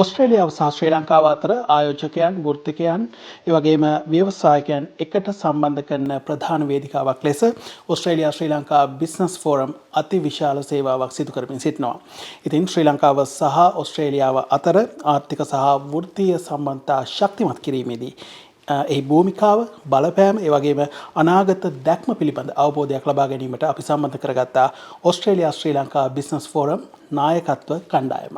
ඔස්ට්‍රේලියාව සහ ශ්‍රී ලංකාව අතර ආයෝජකයන්, වෘත්තිකයන්, ඒ වගේම ව්‍යවසායකයන් එකට සම්බන්ධ කරන ප්‍රධාන වේදිකාවක් ලෙස ඔස්ට්‍රේලියා ශ්‍රී ලංකා බිස්නස් ෆෝරම් අති විශාල සේවාවක් සිදු කරමින් සිටිනවා. ඉතින් ශ්‍රී ලංකාව සහ ඔස්ට්‍රේලියාව අතර ආර්ථික සහ වෘත්තීය සම්බන්ධතා ශක්තිමත් කිරීමේදී එහි භූමිකාව බලපෑම ඒ වගේම අනාගත දැක්ම පිළිබඳ අවබෝධයක් ලබා ගැනීමට අපි සම්බන්ධ කරගත්තා ඔස්ට්‍රේලියා ශ්‍රී ලංකා බිස්නස් ෆෝරම් නායකත්ව කණ්ඩායම.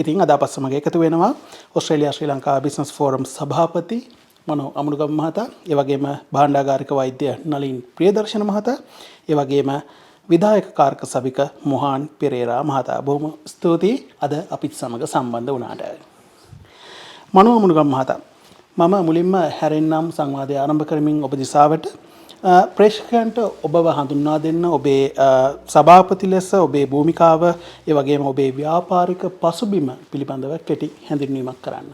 ඉතින් අද අප සමග එකතු වෙනවා ඔස්ට්‍රේලියා ශ්‍රී ලංකා බිස්නස් ෆෝරම් සභාපති මනෝ අමුණුගම මහතා, ඒ වගේම භාණ්ඩාගාරික වෛද්‍ය නලින් ප්‍රියදර්ශන මහතා, ඒ වගේම විධායක කාර්ක සභික මොහාන් පෙරේරා මහතා. බොහොම ස්තුතියි අද අපිත් සමග සම්බන්ධ වුණාට. මනෝ අමුණුගම මහතා, මම මුලින්ම හැරෙන්නම් සංවාදය ආරම්භ කරමින් ඔබ දිසාවට ප්‍රේක්ෂකයන්ට ඔබව හඳුන්වා දෙන්න, ඔබේ සභාපති ලෙස ඔබේ භූමිකාව, ඒ වගේම ඔබේ ව්‍යාපාරික පසුබිම පිළිබඳව කෙටි හැඳින්වීමක් කරන්න.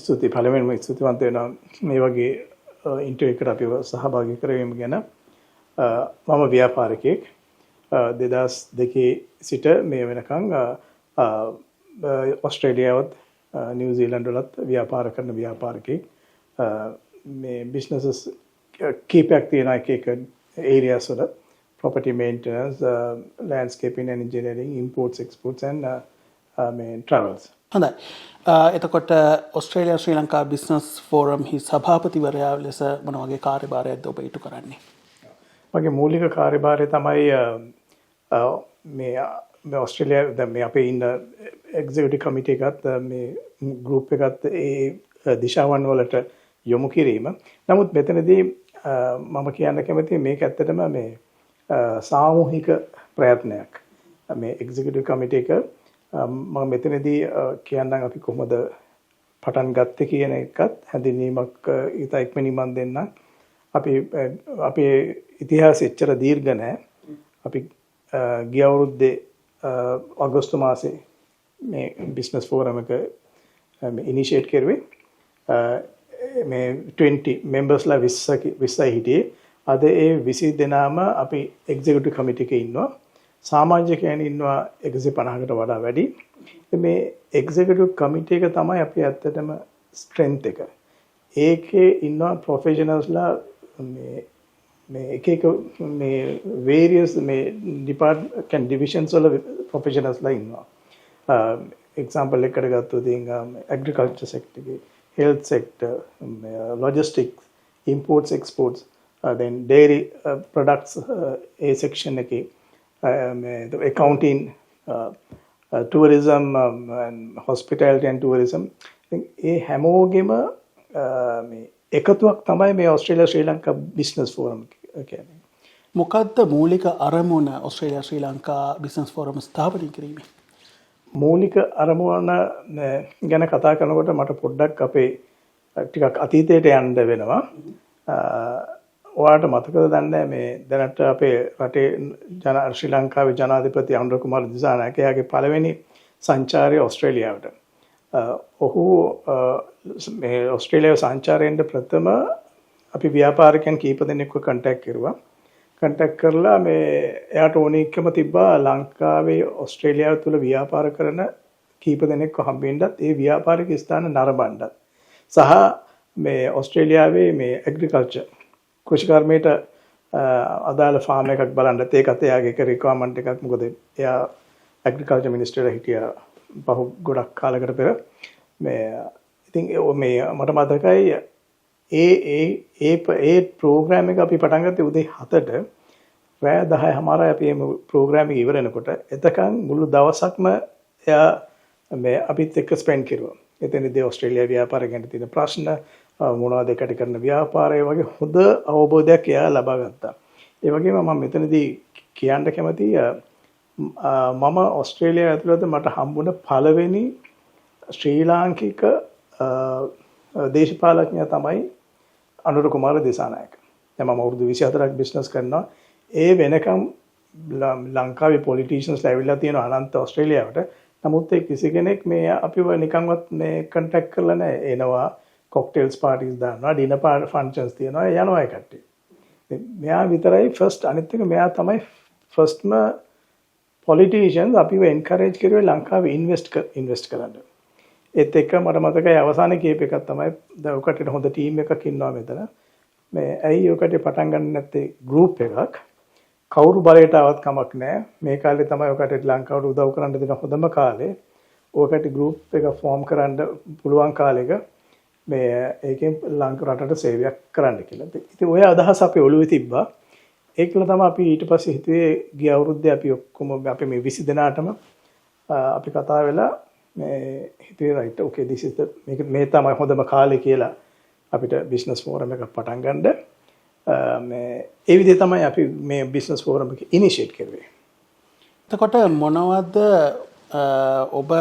ස්තුතියි. පළවෙනිම ස්තුතිවන්ත වෙනවා මේ වගේ ඉන්ටර්වියු එකට අපිව සහභාගී කරවීම ගැන. මම ව්‍යාපාරිකයෙක්. 2002 සිට මේ වෙනකන් ඔස්ට්‍රේලියාවත් නිව්සීලන්ඩ් වලත් ව්‍යාපාර කරන ව්‍යාපාරිකයෙක්. මේ බිස්නසස් කීපයක් තියෙනවා එක එක ඒරියාස් වල. property maintenance, landscaping and engineering, imports, exports and travels. හොඳයි. එතකොට ඔස්ට්‍රේලියා ශ්‍රී ලංකා බිස්නස් ෆෝරම් හි සභාපතිවරයා ලෙස මොන වගේ කාර්යභාරයක්ද ඔබ ඉටු කරන්නේ? මගේ මූලික කාර්යභාරය තමයි මේ ඔස්ට්‍රේලියා දැන් මේ අපේ ඉන්න එක්සිකියුටිව් කමිටි එකත් මේ ගෲප් එකත් ඒ දිශාවන් වලට යොමු කිරීම. නමුත් මෙතනදී මම කියන්න කැමතියි මේක ඇත්තටම මේ සාමූහික ප්‍රයත්නයක්. මේ එක්සිකියුටිව් කමිටි එක මම මෙතනදී කියන්නම් අපි කොහොමද පටන් ගත්තේ කියන එකත් හැඳින්වීමක් ඉතා ඉක්මනින් මම දෙන්නම්. අපේ ඉතිහාසය එච්චර දීර්ඝ නැහැ. අපි ගිය අවුරුද්දේ අගෝස්තු මාසේ මේ බිස්නස් ෆෝරම් එක ඉනිෂියේට් කරුවේ. මේ 20 මෙම්බර්ස්ලා 20යි හිටියේ. අද ඒ 20 දෙනාම අපි එක්සිකියුටිව් කමිටි එකේ ඉන්නවා. සමාජිකයන් ඉන්නවා 150කට වඩා වැඩි. මේ එක්සිකියුටිව් කමිටි එක තමයි අපි ඇත්තටම ස්ට්‍රෙන්ත් එක. ඒකේ ඉන්නවා ප්‍රොෆෙෂනල්ස්ලා මේ එක එක මේ various මේ ඩිපාර්ට්මන්ට් ඩිවිෂන්ස් වල ප්‍රොෆෙෂනල්ස්ලා ඉන්නවා. එක්සැම්පල් එකකට ගත්තොත් ඇග්‍රිකල්චර් සෙක්ටර් එකේ, health sector, logistics, imports, exports, then dairy products a section එකේ, accounting, tourism and hospitality and tourism. ඒ හැමෝගෙම මේ එකතුවක් තමයි මේ ඔස්ට්‍රේලියා ශ්‍රී ලංකා බිස්නස් ෆෝරම් කියන්නේ. මොකද්ද මූලික අරමුණ ඔස්ට්‍රේලියා ශ්‍රී ලංකා බිස්නස් ෆෝරම් ස්ථාපනය කිරීමේ? මූලික අරමුණ ගැන කතා කරනකොට මට පොඩ්ඩක් අපේ ටිකක් අතීතයට යන්න වෙනවා. ඔයාලට මතකද දන්නේ මේ දැනට අපේ රටේ ශ්‍රී ලංකාවේ ජනාධිපති අනුර කුමාර දිසානායක එයාගේ පළවෙනි සංචාරය ඔස්ට්‍රේලියාවට. ඔහු මේ ඔස්ට්‍රේලියාව සංචාරයෙන්ද ප්‍රථම අපි ව්‍යාපාරිකයන් කීප දෙනෙක්ව කන්ටැක්ට් කරුවා. කන්ටැක්ට් කරලා මේ එයාට ඕනෙකම තිබ්බා ලංකාවේ ඔස්ට්‍රේලියාව තුළ ව්‍යාපාර කරන කීප දෙනෙක්ව හම්බෙන්නත් ඒ ව්‍යාපාරික ස්ථාන නරඹන්නත් සහ මේ ඔස්ට්‍රේලියාවේ මේ ඇග්‍රිකල්චර් කෘෂිකර්මයට අදාළ ෆාම් එකක් බලන්නත් ඒකත් එයාගේ එක රික්වයර්මන්ට් එකක්. මොකද එයා ඇග්‍රිකල්චර් මිනිස්ටර්ලා හිටියා බහු ගොඩක් කාලයකට පෙර. මේ ඉතින් මේ මට මතකයි ඒ ප්‍රෝග්‍රෑම් එක අපි පටන් ගත්තේ උදේ 7ට රෑ 10:00 අපි මේ ප්‍රෝග්‍රෑම් එක ඉවර වෙනකොට එතකන් මුළු දවසක්ම එයා මේ අපිත් එක්ක ස්පෙන්ඩ් කරුවා. එතනදී ඔස්ට්‍රේලියා ව්‍යාපාරය ගැන තියෙන ප්‍රශ්න මොනවද එකට කරන ව්‍යාපාරය වගේ හොඳ අවබෝධයක් එයා ලබා ගත්තා. ඒ වගේම මම මෙතනදී කියන්න කැමතියි මම ඔස්ට්‍රේලියාව ඇතුළත මට හම්බුණ පළවෙනි ශ්‍රී ලාංකික දේශපාලඥයා තමයි අනුර කුමාර දිසානායක. දැන් මම අවුරුදු 24ක් බිස්නස් කරනවා. ඒ වෙනකම් ලංකාවේ පොලිටිෂියන්ස්ලා ඇවිල්ලා තියෙන අනන්ත ඔස්ට්‍රේලියාවට. නමුත් ඒ කිසි කෙනෙක් මේ අපිව නිකන්වත් මේ කන්ටැක්ට් කරලා නැහැ. එනවා කොක්ටේල්ස් පාටිස් දානවා, ඩිනර් ෆන්ක්ෂන්ස් තියෙනවා, යනවා ඒ කට්ටිය. මෙයා විතරයි ෆස්ට්. අනිත් එක මෙයා තමයි ෆස්ට්ම politicians අපිව encourage කරුවේ ලංකාවේ invest කරන්න. ඒත් එක්ක මට මතකයි අවසානයේ කීප එකක් තමයි දැන් ඔකට හොඳ ටීම් එකක් ඉන්නවා මෙතන. මේ ඇයි ඔකට පටන් ගන්න නැත්තේ ගෲප් එකක්. කවුරු බලයට ආවත් කමක් නැහැ. මේ කාලේ තමයි ඔකට ලංකාවට උදව් කරන්න දෙන හොඳම කාලේ. ඔකට ගෲප් එක ෆෝම් කරන්න පුළුවන් කාලෙක මේ ඒකෙන් රටට සේවයක් කරන්න කියලා. ඉතින් ඔය අදහස අපේ ඔළුවේ තිබ්බා. ඒකල තමයි අපි ඊට පස්සේ හිතුවේ ගිය අවුරුද්දේ අපි ඔක්කොම අපි මේ 20 දෙනාටම අපි කතා වෙලා මේ හිතුවේ right okay this is the මේ තමයි හොඳම කාලේ කියලා අපිට බිස්නස් ෆෝරම් එකක් පටන් ගන්න. මේ ඒ විදිහේ තමයි අපි මේ බිස්නස් ෆෝරම් එක ඉනිෂিয়েට් කරුවේ. එතකොට මොනවද ඔබ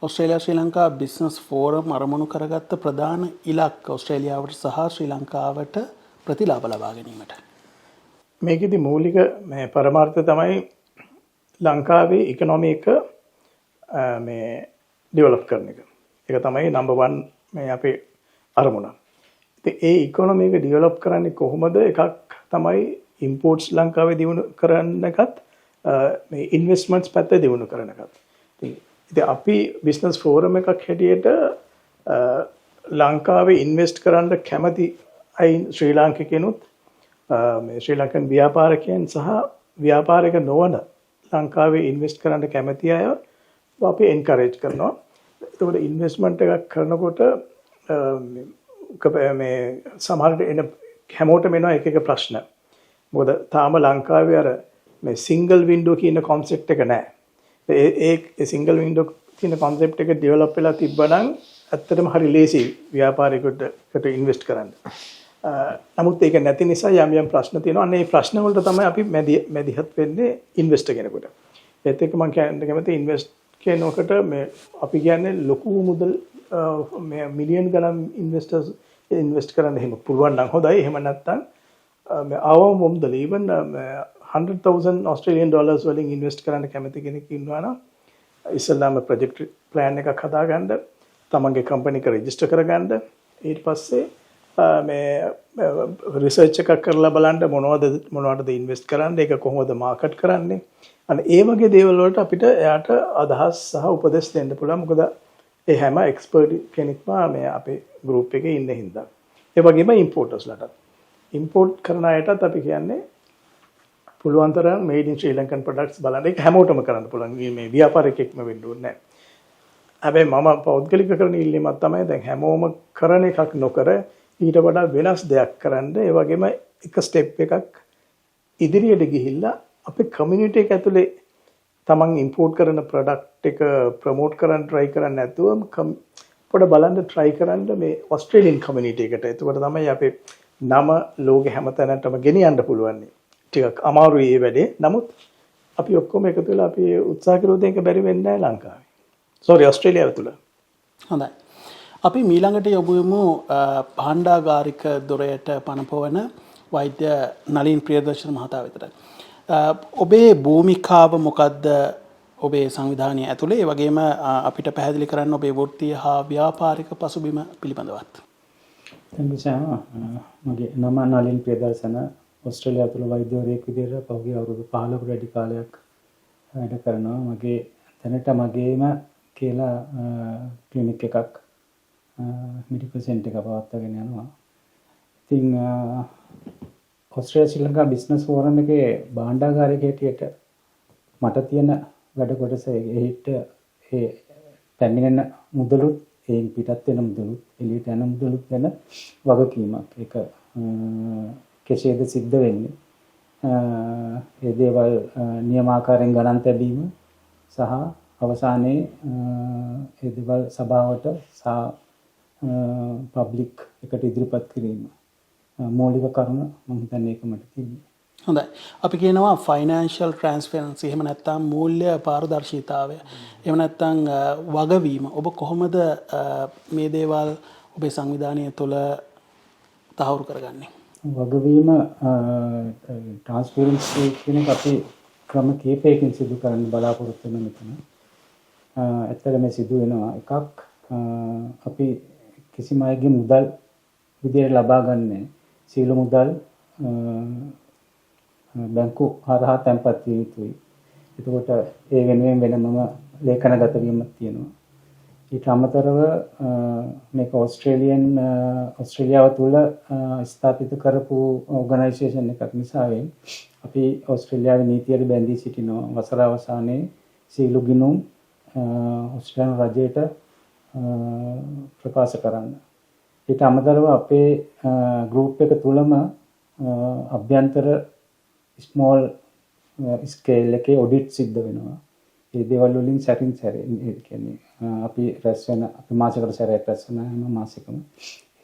ඔස්ට්‍රේලියා ශ්‍රී ලංකා බිස්නස් ෆෝරම් අරමුණු කරගත්ත ප්‍රධාන ඉලක්ක ඔස්ට්‍රේලියාවට සහ ශ්‍රී ලංකාවට ප්‍රතිලාභ ලබා ගැනීමට? මේකෙදි මූලික මේ පරමාර්ථය තමයි ලංකාවේ ඉකොනොමි එක මේ ඩෙවලොප් කරන එක. ඒක තමයි නම්බර් 1 මේ අපේ අරමුණ. ඉතින් ඒ ඉකොනොමි එක ඩෙවලොප් කරන්නේ කොහොමද? එකක් තමයි ඉම්පෝර්ට්ස් ලංකාවේ දියුණු කරන්න එකත් මේ ඉන්වෙස්ට්මන්ට්ස් පැත්ත දියුණු කරන එකත්. ඉතින් අපි බිස්නස් ෆෝරම් එකක් හැටියට ලංකාවේ ඉන්වෙස්ට් කරන්න කැමති අය ශ්‍රී ලාංකිකයනුත් මේ ශ්‍රී ලංකන් ව්‍යාපාරිකයන් සහ ව්‍යාපාරික නොවන ලංකාවේ ඉන්වෙස්ට් කරන්න කැමති අය අපි එන්කරේජ් කරනවා. එතකොට ඉන්වෙස්ට්මන්ට් එකක් කරනකොට මේ සමහරට එන හැමෝටම එනවා එක එක ප්‍රශ්න. මොකද තාම ලංකාවේ අර මේ සිංගල් වින්ඩෝ කියන concept එක නැහැ. ඒ සිංගල් වින්ඩෝ කියන concept එක develop වෙලා තිබ්බනම් ඇත්තටම හරි ලේසි ව්‍යාපාරිකයෙකුට ඉන්වෙස්ට් කරන්න. නමුත් ඒක නැති නිසා යම් යම් ප්‍රශ්න තියෙනවා. අන්න ඒ ප්‍රශ්න වලට තමයි අපි මැදිහත් වෙන්නේ ඉන්වෙස්ටර් කෙනෙකුට. ඒත් එක්ක මම කියන්න කැමති ඉන්වෙස්ට් කෙනෙකුට මේ අපි කියන්නේ ලොකු මුදල් මේ මිලියන් ගණන් ඉන්වෙස්ටර්ස් ඉන්වෙස්ට් කරන්න එහෙම පුළුවන් නම් හොඳයි. එහෙම නැත්නම් මේ අවම මුදල් even 100,000 Australian dollars වලින් ඉන්වෙස්ට් කරන්න කැමති කෙනෙක් ඉන්නවා නම් ඉස්සෙල්ලාම ප්‍රොජෙක්ට් ප්ලෑන් එකක් හදාගන්න, තමන්ගේ කම්පැනි එක රෙජිස්ටර් කරගන්න, ඊට පස්සේ මේ රිසර්ච් එකක් කරලා බලන්න මොනවටද ඉන්වෙස්ට් කරන්න, ඒක කොහොමද මාකට් කරන්නේ. අන්න ඒ වගේ දේවල් වලට අපිට එයාට අදහස් සහ උපදෙස් දෙන්න පුළුවන්. මොකද ඒ හැම එක්ස්පර්ට් කෙනෙක්ම මේ අපේ ගෲප් එකේ ඉන්න හින්දා. ඒ වගේම ඉම්පෝර්ටර්ස්ලට. ඉම්පෝර්ට් කරන අයටත් අපි කියන්නේ පුළුවන් තරම් මේඩ් ඉන් ශ්‍රී ලංකන් ප්‍රොඩක්ට්ස් බලන්න. ඒක හැමෝටම කරන්න පුළුවන්. මේ ව්‍යාපාරිකෙක්ම වෙන්න ඕනේ නැහැ. හැබැයි මම පෞද්ගලික කරන ඉල්ලීමක් තමයි දැන් හැමෝම කරන එකක් නොකර ඊට වඩා වෙනස් දෙයක් කරන්න. ඒ වගේම එක ස්ටෙප් එකක් ඉදිරියට ගිහිල්ලා අපේ කමියුනිටි එක ඇතුලේ තමන් ඉම්පෝර්ට් කරන ප්‍රොඩක්ට් එක ප්‍රොමෝට් කරන්න try කරන්න නැතුව පොඩ බලන්න try කරන්න මේ ඔස්ට්‍රේලියන් කමියුනිටි එකට. එතකොට තමයි අපේ නම ලෝකෙ හැමතැනටම ගෙනියන්න පුළුවන්. ටිකක් අමාරුයි මේ වැඩේ. නමුත් අපි ඔක්කොම එකතු වෙලා අපි උත්සාහ කළොත් ඒක බැරි වෙන්නේ නැහැ ලංකාවේ. sorry ඔස්ට්‍රේලියාව තුල. හොඳයි. අපි මීළඟට යොමු වෙමු භාණ්ඩාගාරික දොරයට පනපවන වෛද්‍ය නලින් ප්‍රියදර්ශන මහතා වෙතට. ඔබේ භූමිකාව මොකද්ද ඔබේ සංවිධානය ඇතුලේ? ඒ වගේම අපිට පැහැදිලි කරන්න ඔබේ වෘත්තීය හා ව්‍යාපාරික පසුබිම පිළිබඳවත්. මගේ නම නලින් ප්‍රියදර්ශන. ඔස්ට්‍රේලියාව තුළ වෛද්‍යවරයෙක් විදිහට පහුගිය අවුරුදු 15කට වැඩි කාලයක් වැඩ කරනවා. මගේ දැනට මගේම කියලා ක්ලිනික් එකක් මෙඩිකල් සෙන්ටර් එකක් පවත්වාගෙන යනවා. ඉතින් ඔස්ට්‍රේලියා ශ්‍රී ලංකා බිස්නස් ෆෝරම් එකේ භාණ්ඩාගාරික හැටියට මට තියෙන වැඩ කොටස එහිට ඒ පැමිණෙන මුදලුත් එයින් පිටත් වෙන මුදලුත් එළියට යන මුදලුත් වෙන වගකීමක්. ඒක කෙසේද සිද්ධ වෙන්නේ? ඒ දේවල් නියමාකාරයෙන් ගණන් තැබීම සහ අවසානයේ ඒ දේවල් සභාවට සහ පබ්ලික් එකට ඉදිරිපත් කිරීම මූලික කරුණ මම හිතන්නේ ඒක මට තියෙන්නේ. හොඳයි. අපි කියනවා ෆයිනෑන්ෂල් ට්‍රාන්ස්පරන්සි. එහෙම නැත්නම් මූල්‍ය පාරදර්ශීතාවය. එහෙම නැත්නම් වගවීම. ඔබ කොහොමද මේ දේවල් ඔබේ සංවිධානය තුළ තහවුරු කරගන්නේ? වගවීම ට්‍රාන්ස්පරන්සි කියන එක අපි ක්‍රම කීපයකින් සිදු කරන්න බලාපොරොත්තු වෙන මෙතන. ඇත්තට මේ සිදු වෙනවා. එකක් අපි කිසිම අයගේ මුදල් විදියට ලබා ගන්න සීල මුදල් බැංකු හරහා තැන්පත් විය යුතුයි. එතකොට ඒ වෙනුවෙන් වෙනමම ලේඛනගත වීමක් තියෙනවා. ඊට අමතරව මේක ඕස්ට්‍රේලියාව තුළ ස්ථාපිත කරපු ඕගනයිසේෂන් එකක් නිසා අපි ඕස්ට්‍රේලියාවේ නීතියට බැඳී සිටිනවා වසර අවසානයේ සීලු ගිණුම් ඕස්ට්‍රේලියානු රජයට ප්‍රකාශ කරන්න. ඊට අමතරව අපේ ගෲප් එක තුළම අභ්‍යන්තර ස්මෝල් ස්කේල් එකේ ඔඩිට් සිද්ධ වෙනවා. ඒ දේවල් වලින් සැරින් සැරේ ඒ කියන්නේ අපි රැස් වෙන අපි මාසයකට සැරයක් රැස් වෙන හැම මාසෙකම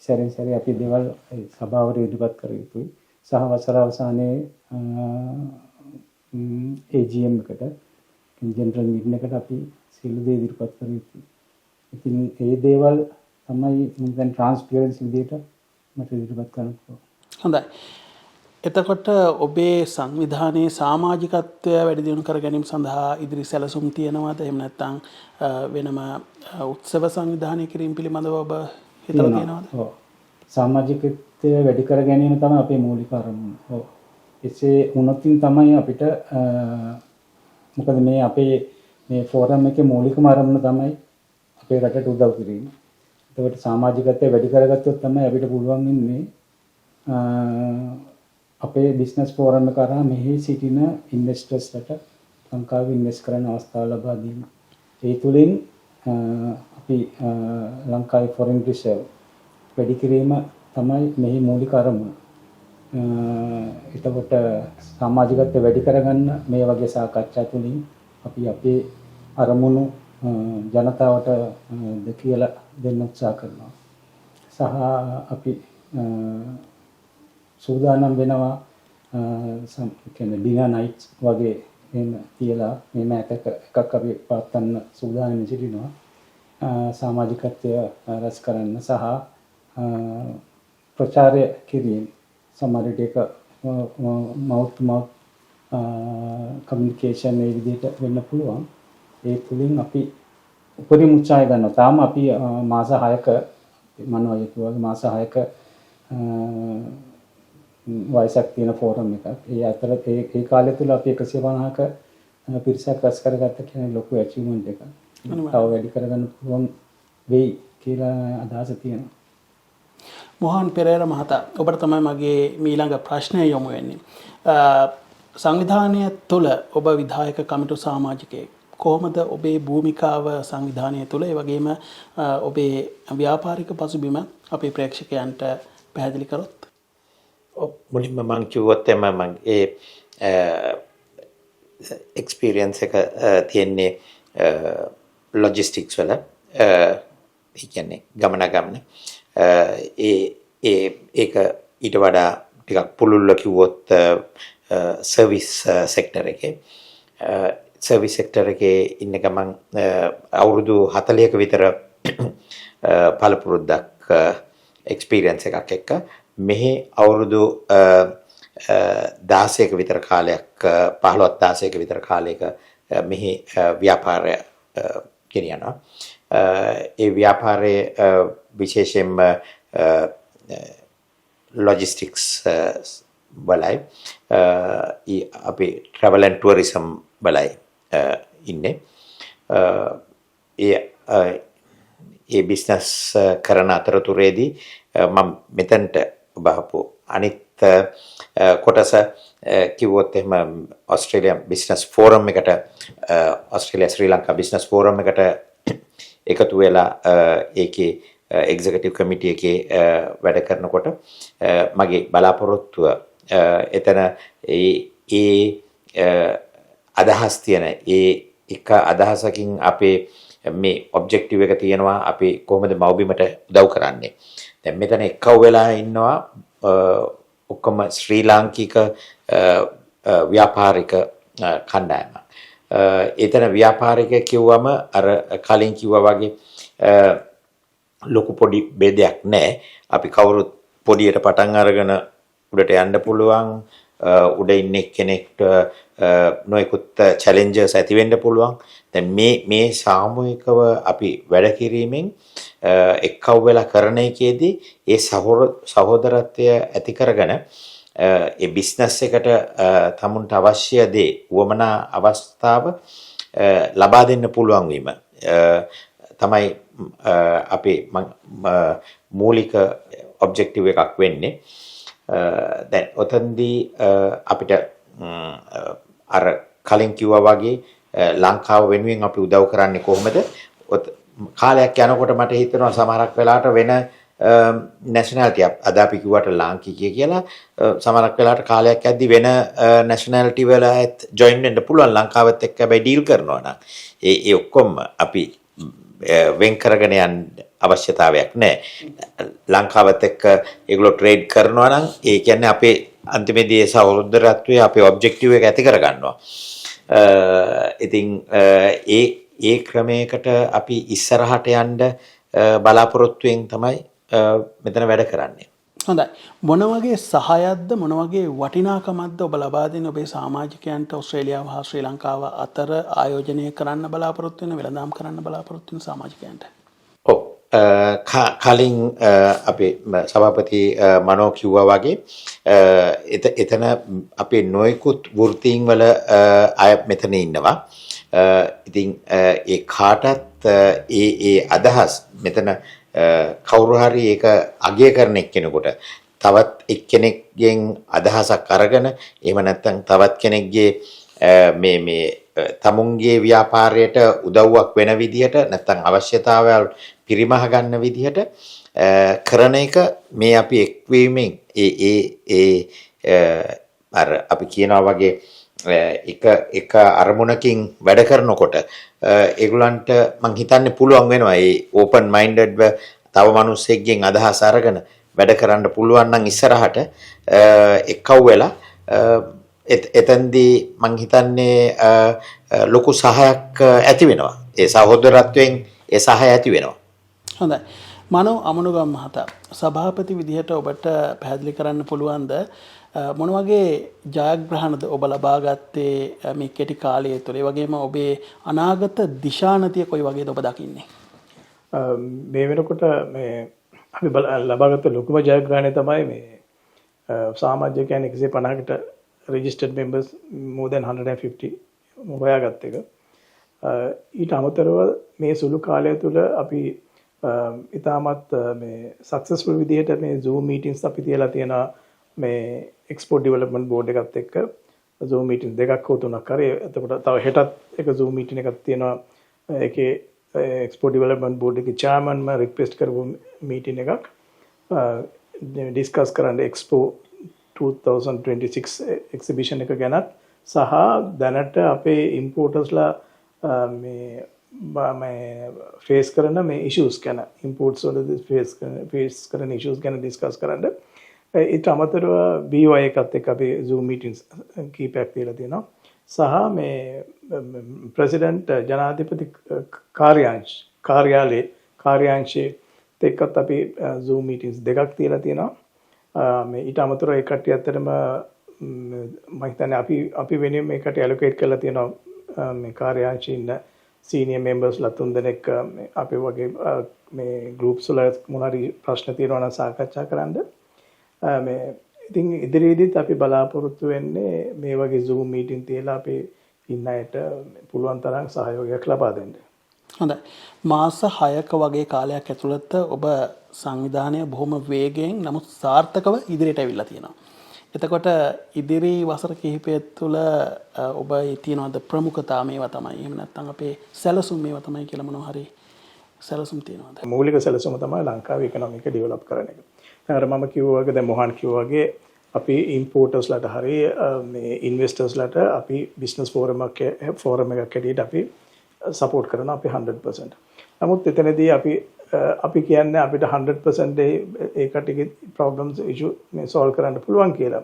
සැරින් සැරේ අපි දේවල් සභාවට ඉදිරිපත් කර යුතුයි. සහ වසර අවසානයේ AGM එකට ජෙනරල් මීටින් එකට අපි සියලු දේ ඉදිරිපත් කර යුතුයි. ඉතින් ඒ දේවල් තමයි මම දැන් ට්‍රාන්ස්පරන්සි විදියට මට ඉදිරිපත් කරන්න පුළුවන්. හොඳයි. එතකොට ඔබේ සංවිධානයේ සමාජිකත්වය වැඩි දියුණු කර ගැනීම සඳහා ඉදිරි සැලසුම් තියෙනවද? එහෙම නැත්නම් වෙනම උත්සව සංවිධානය කිරීම පිළිබඳව ඔබ හිතලා තියෙනවද? ඔව්. සමාජිකත්වය වැඩි කර ගැනීම තමයි අපේ මූලික අරමුණ. ඔව්. එසේ වුණොත් තමයි අපිට මොකද මේ අපේ මේ ෆෝරම් එකේ මූලිකම අරමුණ තමයි අපේ රටට උදව් කිරීම. එතකොට සමාජිකත්වය වැඩි කරගත්තොත් තමයි අපිට පුළුවන් ඉන්නේ අපේ බිස්නස් ෆෝරම් එක කරා මෙහි සිටින ඉන්වෙස්ටර්ස්ලට ලංකාවේ ඉන්වෙස්ට් කරන්න අවස්ථාව ලබා දීම. ඒ තුලින් අපි ලංකාවේ ෆොරින් රිසර්ව් වැඩි කිරීම තමයි මෙහි මූලික අරමුණ. එතකොට සමාජිකත්වය වැඩි කරගන්න මේ වගේ සාකච්ඡා තුලින් අපි අපේ අරමුණු ජනතාවට කියලා දෙන්න උත්සාහ කරනවා. සහ අපි සූදානම් වෙනවා කියන්නේ ඩිනර් නයිට්ස් වගේ එහෙම තියලා මේ මෑත එකක් අපි පවත්වන්න සූදානම් සිටිනවා. සමාජිකත්වය රැස් කරන්න සහ ප්‍රචාරය කිරීම සමහරවිට ඒක මවුත් ටු මවුත් කමියුනිකේෂන් මේ විදිහට වෙන්න පුළුවන්. ඒ තුලින් අපි උපරිම උත්සාහය ගන්නවා. තාම අපි මාස 6ක මනෝජ කිව්වා මාස 6ක වයසක් තියෙන ෆෝරම් එකක්. ඒ අතර ඒ කාලය තුල අපි 150ක පිරිසක් රැස් කරගත්ත කියන්නේ ලොකු ඇචීව්මන්ට් එකක්. තව වැඩි කරගන්න පුළුවන් වෙයි කියලා අදහස තියෙනවා. මොහන් පෙරේර මහතා ඔබට තමයි මගේ ඊළඟ ප්‍රශ්නය යොමු වෙන්නේ. සංවිධානය තුළ ඔබ විධායක කමිටු සමාජිකයෙක්. කොහොමද ඔබේ භූමිකාව සංවිධානය තුළ ඒ වගේම ඔබේ ව්‍යාපාරික පසුබිම අපේ ප්‍රේක්ෂකයන්ට පැහැදිලි කරොත්? මුලින්ම මම කිව්වොත් එම මගේ එක්ස්පීරියන්ස් එක තියෙන්නේ ලොජිස්ටික්ස් වල ඒ කියන්නේ ගමනාගමන ඒක ඊට වඩා ටිකක් පුළුල්ව කිව්වොත් සර්විස් සෙක්ටර් එකේ සර්විස් සෙක්ටර් එකේ ඉන්න ගමන් අවුරුදු 40ක විතර පළපුරුද්දක් එක්ස්පීරියන්ස් එකක් එක්ක මෙහි අවුරුදු 16ක විතර කාලයක් 15-16ක විතර කාලයක මෙහි ව්‍යාපාරය ගෙනියනවා. ඒ ව්‍යාපාරයේ විශේෂයෙන්ම ලොජිස්ටික්ස් බලයි අපි travel and tourism බලයි ඉන්නේ. ඒ බිස්නස් කරන අතරතුරේදී මම මෙතනට බහපු අනිත් කොටස කිව්වොත් එහෙම ඔස්ට්‍රේලියා බිස්නස් ෆෝරම් එකට ඔස්ට්‍රේලියා ශ්‍රී ලංකා බිස්නස් ෆෝරම් එකට එකතු වෙලා ඒකේ එක්සිකියුටිව් කමිටි එකේ වැඩ කරනකොට මගේ බලාපොරොත්තුව එතන ඒ අදහස් තියෙන ඒ එක අදහසකින් අපේ මේ ඔබ්ජෙක්ටිව් එක තියෙනවා අපි කොහොමද මව්බිමට උදව් කරන්නේ. දැන් මෙතන එක්කව වෙලා ඉන්නවා ඔක්කොම ශ්‍රී ලාංකික ව්‍යාපාරික කණ්ඩායම. එතන ව්‍යාපාරික කිව්වම අර කලින් කිව්වා වගේ ලොකු පොඩි ભેදයක් නැහැ. අපි කවුරුත් පොඩියට පටන් අරගෙන උඩට යන්න පුළුවන්. උඩ ඉන්න කෙනෙක්ට නොයෙකුත් චැලෙන්ජර්ස් ඇති වෙන්න පුළුවන්. දැන් මේ සාමූහිකව අපි වැඩ කිරීමෙන් එක්කව වෙලා කරන එකේදී ඒ සහෝදරත්වය ඇති කරගෙන ඒ බිස්නස් එකට තමුන්ට අවශ්‍ය දේ වමනා අවස්ථාව ලබා දෙන්න පුළුවන් වීම තමයි අපේ මූලික ඔබ්ජෙක්ටිව් එකක් වෙන්නේ. දැන් ඔතනදී අපිට අර කලින් කිව්වා වගේ ලංකාව වෙනුවෙන් අපි උදව් කරන්නේ කොහොමද? කාලයක් යනකොට මට හිතෙනවා සමහරක් වෙලාවට වෙන නැෂනැලිටි අද අපි කිව්වට ලාංකිකය කියලා සමහරක් වෙලාවට කාලයක් යද්දි වෙන නැෂනැලිටි වල ජොයින් වෙන්න පුළුවන් ලංකාවත් එක්ක හැබැයි ඩීල් කරනවා නම් ඒ ඔක්කොම අපි වෙන් කරගෙන යන්න අවශ්‍යතාවයක් නැහැ. ලංකාවත් එක්ක ඒගොල්ලෝ ට්‍රේඩ් කරනවා නම් ඒ කියන්නේ අපේ අන්තිමේදී ඒ සහෝදරත්වයේ අපේ ඔබ්ජෙක්ටිව් එක ඇති කර ගන්නවා. ඉතින් ඒ ක්‍රමයකට අපි ඉස්සරහට යන්න බලාපොරොත්තුෙන් තමයි මෙතන වැඩ කරන්නේ. හොඳයි. මොන වගේ සහයක්ද මොන වගේ වටිනාකමක්ද ඔබ ලබා දෙන ඔබේ සමාජිකයන්ට ඕස්ට්‍රේලියාව හා ශ්‍රී ලංකාව අතර ආයෝජනය කරන්න බලාපොරොත්තු වෙන වෙළඳාම් කරන්න බලාපොරොත්තු වෙන සමාජිකයන්ට? ඔව්. කලින් අපේ සභාපති මනෝ කිව්වා වගේ එතන අපේ නොයෙකුත් වෘත්තීන් වල අය මෙතන ඉන්නවා. ඉතින් ඒ කාටත් ඒ අදහස් මෙතන කවුරු හරි ඒක අගය කරන එක්කෙනෙකුට තවත් එක්කෙනෙක්ගෙන් අදහසක් අරගෙන එහෙම නැත්නම් තවත් කෙනෙක්ගේ මේ තමුන්ගේ ව්‍යාපාරයට උදව්වක් වෙන විදිහට නැත්නම් අවශ්‍යතාවයල් පිරිමහ ගන්න විදිහට කරන එක මේ අපි එක්වීමෙන් අර අපි කියනවා වගේ එක අරමුණකින් වැඩ කරනකොට ඒගොල්ලන්ට මං හිතන්නේ පුළුවන් වෙනවා ඒ ඕපන් මයින්ඩඩ්ව තව මිනිස්සෙක්ගෙන් අදහස් අරගෙන වැඩ කරන්න පුළුවන් නම් ඉස්සරහට එක්කව වෙලා එතෙන්දී මං හිතන්නේ ලොකු සහයක් ඇති වෙනවා. ඒ සහෝදරත්වයෙන් ඒ සහය ඇති වෙනවා. හොඳයි. මනෝ අමනුගම් මහතා සභාපති විදිහට ඔබට පැහැදිලි කරන්න පුළුවන්ද මොන වගේ ජයග්‍රහණද ඔබ ලබා ගත්තේ මේ කෙටි කාලය තුළ? ඒ වගේම ඔබේ අනාගත දිශානතිය කොයි වගේද ඔබ දකින්නේ? මේ වෙනකොට මේ අපි ලබාගත්ත ලොකුම ජයග්‍රහණය තමයි මේ සමාජිකයන් 150කට registered members more than 150 හොයාගත්ත එක. ඊට අමතරව මේ සුළු කාලය තුළ අපි ඉතාමත් මේ සක්සස්ෆුල් විදිහට මේ Zoom meetings අපි තියලා තියෙනවා මේ export development board එකත් එක්ක Zoom meetings දෙකක් හෝ තුනක් හරි. එතකොට තව හෙටත් එක Zoom meeting එකක් තියෙනවා. ඒකේ export development board එකේ chairman ම request කරපු meeting එකක් discuss කරන්න Expo 2026 exhibition එක ගැනත් සහ දැනට අපේ importersලා මේ ෆේස් කරන මේ issues ගැන imports වලදී ෆේස් කරන issues ගැන discuss කරන්න. ඊට අමතරව BY එකත් එක්ක අපි Zoom meetings කීපයක් තියලා තියෙනවා. සහ මේ ප්‍රෙසිඩන්ට් ජනාධිපති කාර්යාලයේ එක්කත් අපි Zoom meetings දෙකක් තියලා තියෙනවා. මේ ඊට අමතරව ඒ කට්ටිය අතරම මම හිතන්නේ අපි වෙනුවෙන් මේ කට්ටිය allocate කරලා තියෙනවා මේ කාර්යාංශයේ ඉන්න senior members ලා තුන්දෙනෙක් අපි වගේ මේ groups වල මොන හරි ප්‍රශ්න තියෙනවා නම් සාකච්ඡා කරන්න. මේ ඉතින් ඉදිරියේදීත් අපි බලාපොරොත්තු වෙන්නේ මේ වගේ Zoom meeting තියලා අපි ඉන්න අයට පුළුවන් තරම් සහයෝගයක් ලබා දෙන්න. හොඳයි. මාස 6ක වගේ කාලයක් ඇතුළත ඔබ සංවිධානය බොහොම වේගයෙන් නමුත් සාර්ථකව ඉදිරියට ඇවිල්ලා තියෙනවා. එතකොට ඉදිරි වසර කිහිපය තුළ ඔබ තියනවාද ප්‍රමුඛතා මේවා තමයි? එහෙම නැත්නම් අපේ සැලසුම් මේවා තමයි කියලා මොනවා හරි සැලසුම් තියෙනවද? මූලික සැලසුම තමයි ලංකාවේ ඉකොනොමි එක ඩෙවලොප් කරන එක. අර මම කිව්වා වගේ දැන් මොහන් කිව්වා වගේ අපි ඉම්පෝටර්ස්ලාට හරි මේ ඉන්වෙස්ටර්ස්ලාට අපි බිස්නස් ෆෝරම් එකක් හැටියට අපි සපෝට් කරනවා අපි 100%. නමුත් එතනදී අපි කියන්නේ අපිට 100% ඒ කටගේ ප්‍රොබ්ලම්ස් ඉෂුව මේ සෝල්ව් කරන්න පුළුවන් කියලා.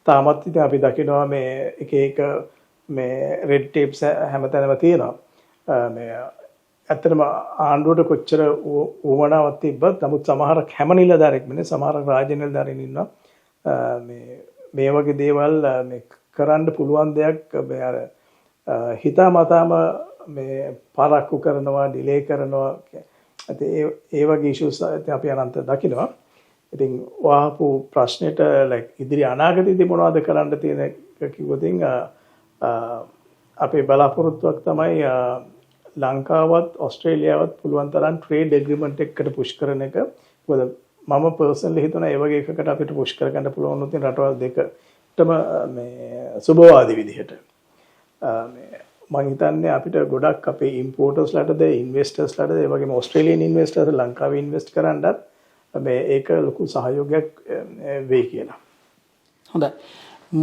තාමත් ඉතින් අපි දකිනවා මේ එක මේ රෙඩ් ටේප්ස් හැමතැනම තියෙනවා. මේ ඇත්තටම ආණ්ඩුවට කොච්චර උවමනාවක් තිබ්බත් නමුත් සමහරක් හැම නිලධාරියෙක්ම නේ සමහරක් රාජ්‍ය නිලධාරීන් ඉන්නවා මේ වගේ දේවල් මේ කරන්න පුළුවන් දෙයක් මේ අර හිතාමතාම මේ පාරක්කු කරනවා ඩිලේ කරනවා ඒ වගේ ඉෂුස් අපි අනන්ත දකිනවා. ඉතින් වහපු ප්‍රශ්නෙට ඉදිරි අනාගතයේදී මොනවද කරන්න තියෙන කිව්වොත් අපේ බලාපොරොත්තුවක් තමයි ලංකාවත් ඔස්ට්‍රේලියාවත් පුළුවන් තරම් ට්‍රේඩ් ඇග්‍රීමන්ට් එකකට පුෂ් කරන එක. මොකද මම පර්සනලි හිතනවා ඒ වගේ එකකට අපිට පුෂ් කරගන්න පුළුවන් වුණොත් රටවල් දෙකටම මේ සුබවාදී විදිහට. මම හිතන්නේ අපිට ගොඩක් අපේ ඉම්පෝර්ටර්ස්ලාටද ඉන්වෙස්ටර්ස්ලාටද ඒ වගේම ඔස්ට්‍රේලියන් ඉන්වෙස්ටර්ස් ලංකාවේ ඉන්වෙස්ට් කරන්නත් මේ ඒක ලොකු සහයෝගයක් වෙයි කියලා. හොඳයි.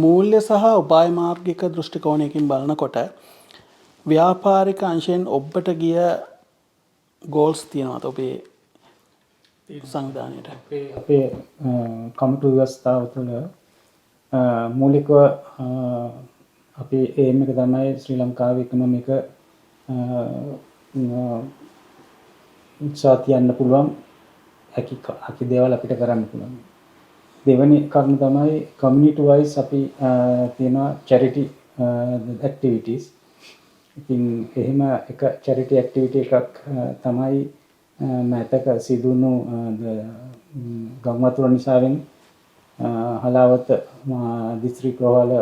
මූල්‍ය සහ උපාය මාර්ගික දෘෂ්ටි කෝණයකින් බලනකොට ව්‍යාපාරික අංශයෙන් ඔබට ගිය ගෝල්ස් තියෙනවද ඔබේ සංවිධානයට? අපේ කමිටු ව්‍යවස්ථාව තුළ මූලිකව අපි ඒම් එක තමයි ශ්‍රී ලංකාවේ ඉකොනොමික උත්සාහ තියන්න පුළුවන් හැකි දේවල් අපිට කරන්න පුළුවන්. දෙවැනි කරුණ තමයි කමියුනිටි වයිස් අපි තියෙනවා චැරිටි ඇක්ටිවිටීස්. ඉතින් එහෙම එක චැරිටි ඇක්ටිවිටි එකක් තමයි මෑතක සිදුණු ගංගාතුර නිසාවෙන් හලාවත දිස්ත්‍රික් රෝහල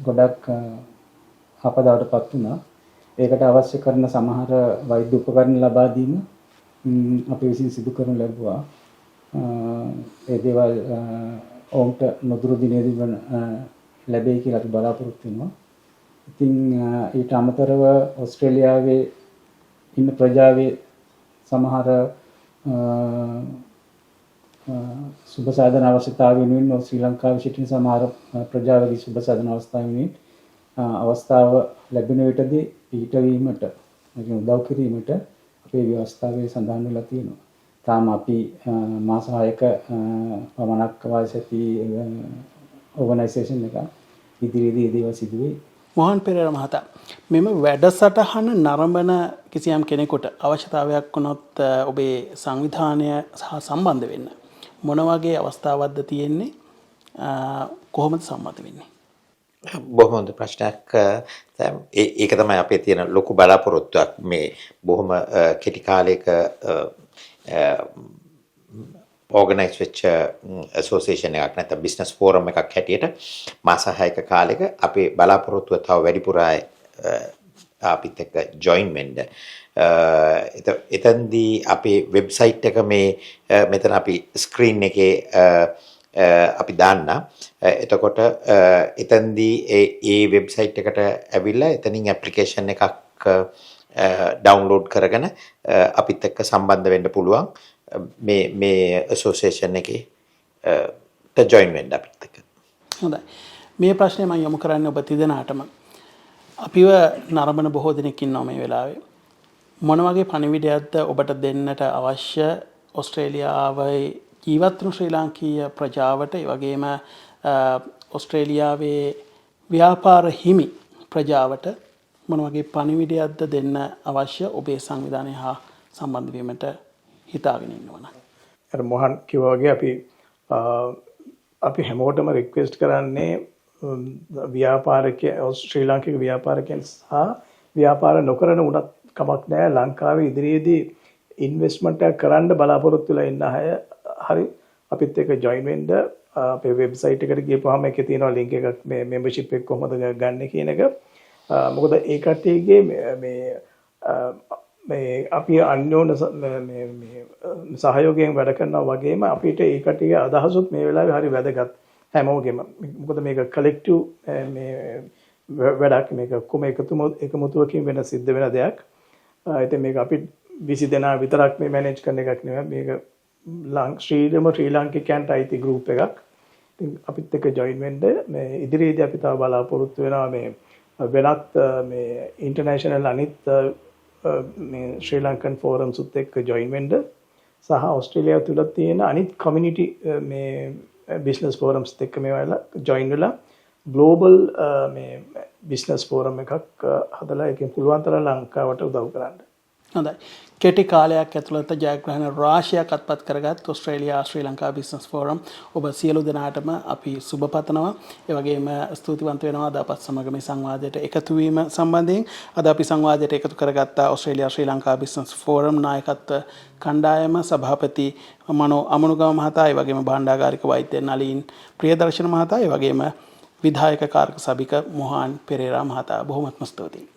ගොඩක් අපදාවට පත් වුණා. ඒකට අවශ්‍ය කරන සමහර වෛද්‍ය උපකරණ ලබා දීම අපි විසින් සිදු කරනු ලැබුවා. ඒ දේවල් ඔවුන්ට නොදුරු දිනේදී ලැබෙයි කියලා අපි බලාපොරොත්තු වෙනවා. ඉතින් ඊට අමතරව ඕස්ට්‍රේලියාවේ ඉන්න ප්‍රජාවේ සමහර සුබ සාධන අවශ්‍යතාව වෙනුවෙන් ශ්‍රී ලංකාවේ සිටින සමහර ප්‍රජාවගේ සුබ සාධන අවස්ථාව වෙනුවෙන් අවස්ථාව ලැබෙන විටදී පිටවීමට උදව් කිරීමට අපේ ව්‍යවස්ථාවේ සඳහන් වෙලා තියෙනවා. තාම අපි මාස 6ක පමණක් වාසය ඇති ඕගනයිසේෂන් එක ඉදිරියේදී ඒ දේවල් සිදු වෙයි. මොහන් පෙරේරා මහතා, මෙම වැඩසටහන නරඹන කිසියම් කෙනෙකුට අවශ්‍යතාවයක් වුණොත් ඔබේ සංවිධානය සහ සම්බන්ධ වෙන්න මොන වගේ අවස්ථාවක්ද තියෙන්නේ? කොහොමද සම්මත වෙන්නේ? බොහොම හොඳ ප්‍රශ්නයක්. ඒක තමයි අපේ තියෙන ලොකු බලාපොරොත්තුවක්. මේ බොහොම කෙටි කාලයක ඕගනයිස් වෙච්ච ඇසෝසියේෂන් එකක් නැත්නම් බිස්නස් ෆෝරම් එකක් හැටියට මාස 6ක කාලෙක අපේ බලාපොරොත්තුව තව වැඩිපුර අපිත් එක්ක ජොයින් වෙන්න. එතෙන්දී අපේ වෙබ්සයිට් එක මෙතන අපි ස්ක්‍රීන් එකේ අපි දාන්න. එතකොට එතෙන්දී ඒ වෙබ්සයිට් එකට ඇවිල්ලා එතනින් ඇප්ලිකේෂන් එකක් ඩවුන්ලෝඩ් කරගෙන අපිත් එක්ක සම්බන්ධ වෙන්න පුළුවන්. මේ ඇසෝසියේෂන් එකේ ජොයින් වෙන්න අපිත් එක්ක. හොඳයි. මේ ප්‍රශ්නේ මම යොමු කරන්නේ ඔබ තිදෙනාටම. අපිව නරඹන බොහෝ දෙනෙක් ඉන්නවා මේ වෙලාවේ. මොන වගේ පණිවිඩයක්ද ඔබට දෙන්නට අවශ්‍ය ඕස්ට්‍රේලියාවේ ජීවත් වුණු ශ්‍රී ලාංකීය ප්‍රජාවට, ඒ වගේම ඕස්ට්‍රේලියාවේ ව්‍යාපාර හිමි ප්‍රජාවට මොන වගේ පණිවිඩයක්ද දෙන්න අවශ්‍ය ඔබේ සංවිධානය හා සම්බන්ධ වීමට හිතාගෙන ඉන්නවනම්? අර මොහන් කිව්වා වගේ අපි හැමෝටම රික්වෙස්ට් කරන්නේ ව්‍යාපාරිකයන් ශ්‍රී ලාංකික ව්‍යාපාරිකයන් සහ ව්‍යාපාර නොකරන උනත් කමක් නැහැ ලංකාවේ ඉදිරියේදී ඉන්වෙස්ට්මන්ට් එකක් කරන්න බලාපොරොත්තු වෙලා ඉන්න අය හරි අපිත් එක්ක ජොයින් වෙන්න. අපේ වෙබ්සයිට් එකට ගිහපුවාම ඒකේ තියෙනවා ලින්ක් එකක් මේ membership එක කොහොමද ගන්න කියන එක. මොකද ඒ කට්ටියගේ මේ අපි අන්‍යෝන්‍ය සහයෝගයෙන් වැඩ කරනවා වගේම අපිට ඒ කට්ටියගේ අදහසුත් මේ වෙලාවේ හරි වැදගත් හැමෝගෙම. මොකද මේක කලෙක්ටිව් මේ වැඩක්. මේක කොහොම එකමුතුවකින් වෙන සිද්ධ වෙන දෙයක්. ඉතින් මේක අපි 20 දෙනා විතරක් මේ මැනේජ් කරන එකක් නෙවෙයි. මේක ශ්‍රී ලාංකිකයන්ට අයිති ගෲප් එකක්. ඉතින් අපිත් එක්ක ජොයින් වෙන්න මේ ඉදිරියේදී අපි තව බලාපොරොත්තු වෙනවා මේ වෙනත් මේ ඉන්ටර්නැෂනල් අනිත් මේ ශ්‍රී ලංකන් ෆෝරම්ස් උත් එක්ක ජොයින් වෙන්න සහ ඕස්ට්‍රේලියාව තුල තියෙන අනිත් කමියුනිටි මේ බිස්නස් ෆෝරම්ස් එක්ක මේවලා ජොයින් වෙලා ග්ලෝබල් මේ බිස්නස් ෆෝරම් එකක් හදලා ඒකෙන් පුළුවන් තරම් ලංකාවට උදව් කරන්න. හොඳයි. කෙටි කාලයක් ඇතුළත ජයග්‍රහණ රාශියක් අත්පත් කරගත් ඕස්ට්‍රේලියා ශ්‍රී ලංකා බිස්නස් ෆෝරම් ඔබ සියලු දෙනාටම අපි සුබ පතනවා. ඒ වගේම ස්තුතිවන්ත වෙනවා අද අපත් සමග මේ සංවාදයට එකතු වීම සම්බන්ධයෙන්. අද අපි සංවාදයට එකතු කරගත්ත ඕස්ට්‍රේලියා ශ්‍රී ලංකා බිස්නස් ෆෝරම් නායකත්ව කණ්ඩායම සභාපති මනෝ අමනුගම මහතා, ඒ වගේම භාණ්ඩාගාරික වෛද්‍ය නලින් ප්‍රියදර්ශන මහතා, ඒ වගේම විධායක කාර්ක සභික මොහන් පෙරේරා මහතා. බොහොමත්ම ස්තුතියි.